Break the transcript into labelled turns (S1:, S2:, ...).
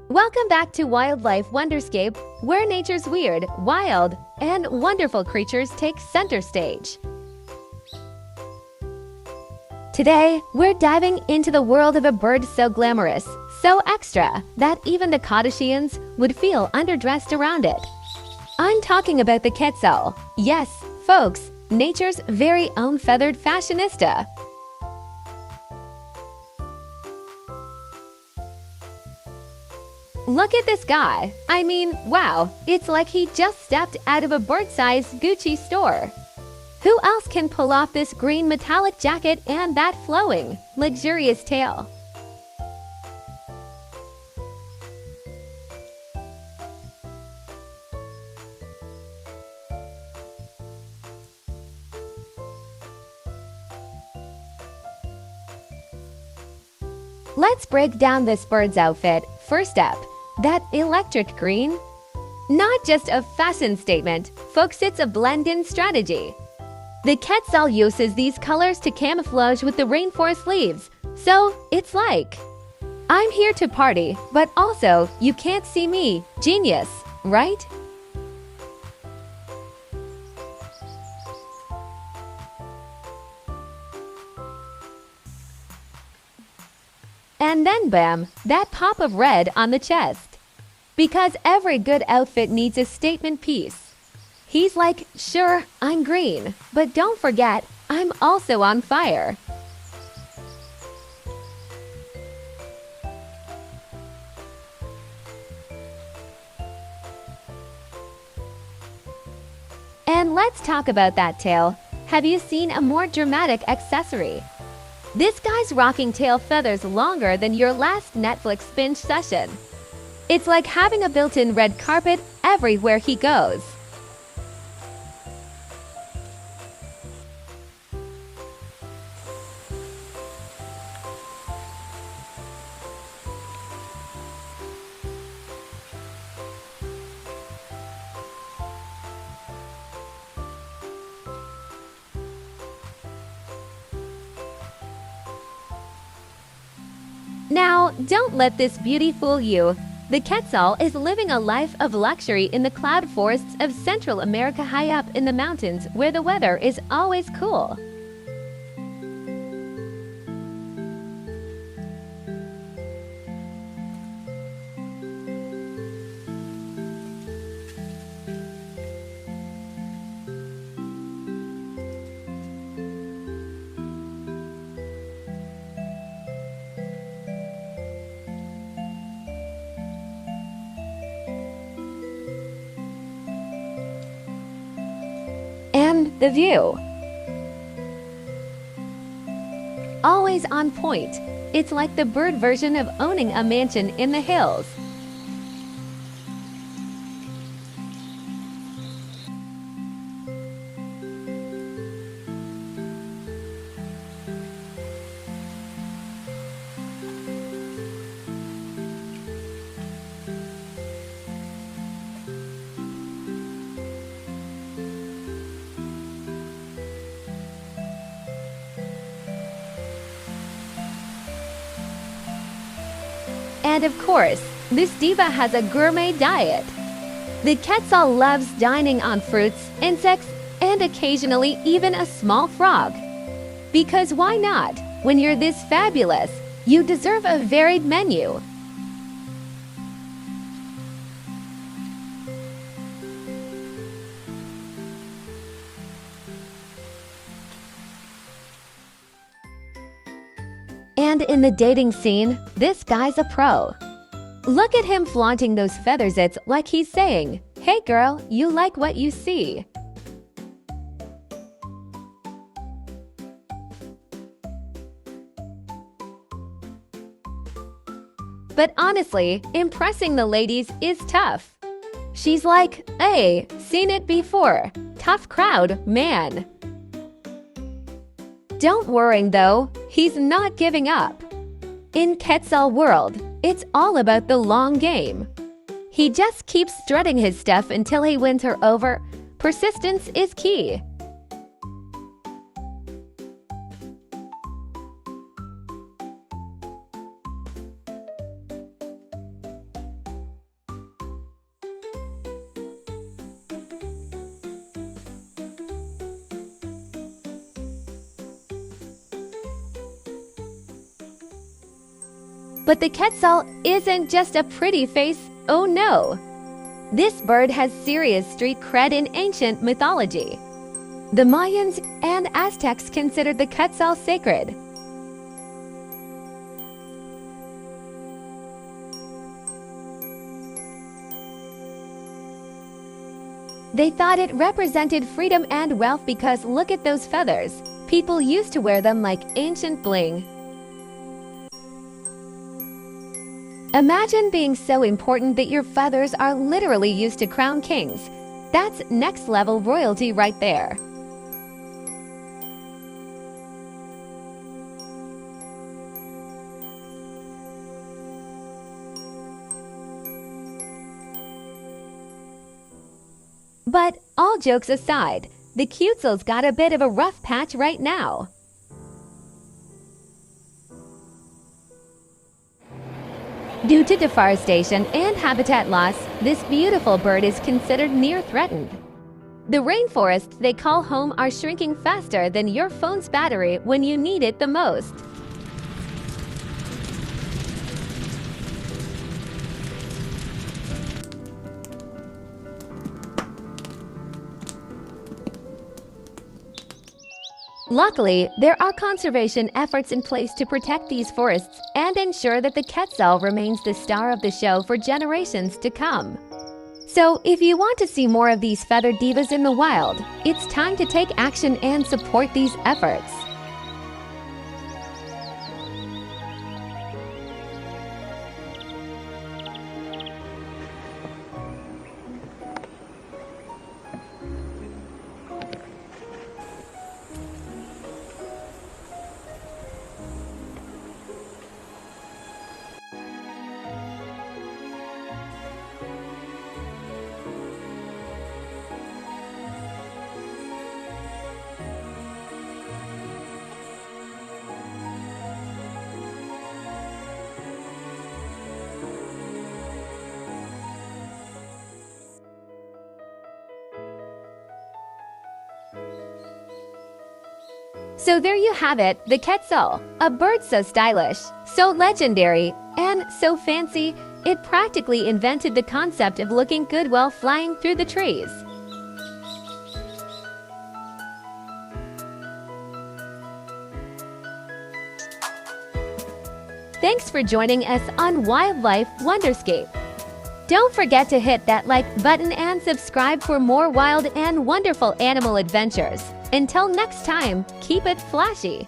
S1: Welcome back to Wildlife Wonderscape, where nature's weird, wild, and wonderful creatures take center stage. Today, we're diving into the world of a bird so glamorous, so extra, that even the Kardashians would feel underdressed around it. I'm talking about the Quetzal. Yes, folks, nature's very own feathered fashionista. Look at this guy. I mean, wow, it's like he just stepped out of a bird-sized Gucci store. Who else can pull off this green metallic jacket and that flowing, luxurious tail? Let's break down this bird's outfit. First up, that electric green. Not just a fashion statement, folks, it's a blend-in strategy. The Quetzal uses these colors to camouflage with the rainforest leaves, so it's like, I'm here to party, but also, you can't see me. Genius, right? And then bam, that pop of red on the chest. Because every good outfit needs a statement piece. He's like, sure, I'm green, but don't forget, I'm also on fire. And let's talk about that tail. Have you seen a more dramatic accessory? This guy's rocking tail feathers longer than your last Netflix binge session. It's like having a built-in red carpet everywhere he goes. Now, don't let this beauty fool you. The Quetzal is living a life of luxury in the cloud forests of Central America, high up in the mountains where the weather is always cool. And the view. Always on point. It's like the bird version of owning a mansion in the hills. And of course, this diva has a gourmet diet. The Quetzal loves dining on fruits, insects, and occasionally even a small frog. Because why not? When you're this fabulous, you deserve a varied menu. And in the dating scene, this guy's a pro. Look at him flaunting those feathers. It's like he's saying, hey girl, you like what you see. But honestly, impressing the ladies is tough. She's like, hey, seen it before. Tough crowd, man. Don't worry though, he's not giving up. In Quetzal world, it's all about the long game. He just keeps strutting his stuff until he wins her over. Persistence is key. But the Quetzal isn't just a pretty face, oh no! This bird has serious street cred in ancient mythology. The Mayans and Aztecs considered the Quetzal sacred. They thought it represented freedom and wealth because look at those feathers. People used to wear them like ancient bling. Imagine being so important that your feathers are literally used to crown kings. That's next level royalty right there. But all jokes aside, the Quetzal's got a bit of a rough patch right now. Due to deforestation and habitat loss, this beautiful bird is considered near threatened. The rainforests they call home are shrinking faster than your phone's battery when you need it the most. Luckily, there are conservation efforts in place to protect these forests and ensure that the Quetzal remains the star of the show for generations to come. So, if you want to see more of these feathered divas in the wild, it's time to take action and support these efforts. So there you have it, the Quetzal, a bird so stylish, so legendary, and so fancy, it practically invented the concept of looking good while flying through the trees. Thanks for joining us on Wildlife Wonderscape. Don't forget to hit that like button and subscribe for more wild and wonderful animal adventures. Until next time, keep it flashy!